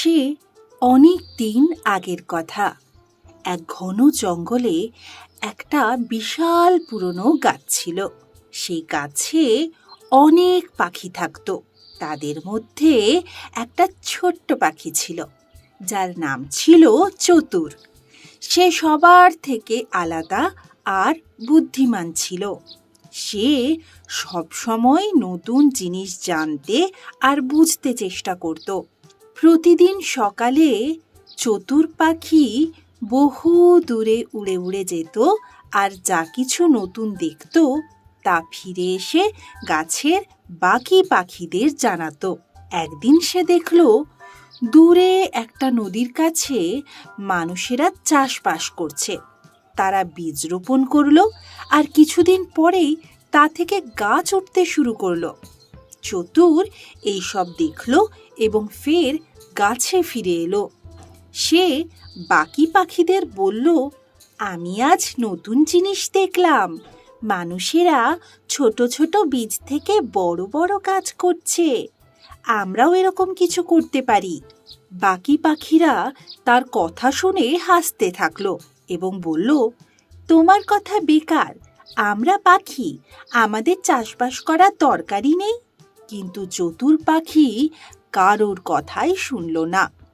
সে অনেক দিন আগের কথা। এক ঘন জঙ্গলে একটা বিশাল পুরনো গাছ ছিল। সেই গাছে অনেক পাখি থাকতো। তাদের মধ্যে একটা ছোট্ট পাখি ছিল, যার নাম ছিল চতুর। সে সবার থেকে আলাদা আর বুদ্ধিমান ছিল। সে সবসময় নতুন জিনিস জানতে আর বুঝতে চেষ্টা করত। প্রতিদিন সকালে চতুর পাখি বহু দূরে উড়ে উড়ে যেত, আর যা কিছু নতুন দেখত তা ফিরে এসে গাছের বাকি পাখিদের জানাতো। একদিন সে দেখল দূরে একটা নদীর কাছে মানুষেরা চাষবাস করছে। তারা বীজ রোপণ করলো, আর কিছুদিন পরেই তা থেকে গাছ উঠতে শুরু করলো। চতুর এইসব দেখলো এবং ফের গাছে ফিরে এলো। সে বাকি পাখিদের বলল, আমি আজ নতুন জিনিস দেখলাম। মানুষেরা ছোট ছোট বীজ থেকে বড় বড় গাছ করছে। আমরাও এরকম কিছু করতে পারি। বাকি পাখিরা তার কথা শুনে হাসতে থাকলো এবং বলল, তোমার কথা বেকার। আমরা পাখি, আমাদের চাষবাস করার দরকারই নেই। কিন্তু চতুর পাখি কারোর কথাই শুনল না।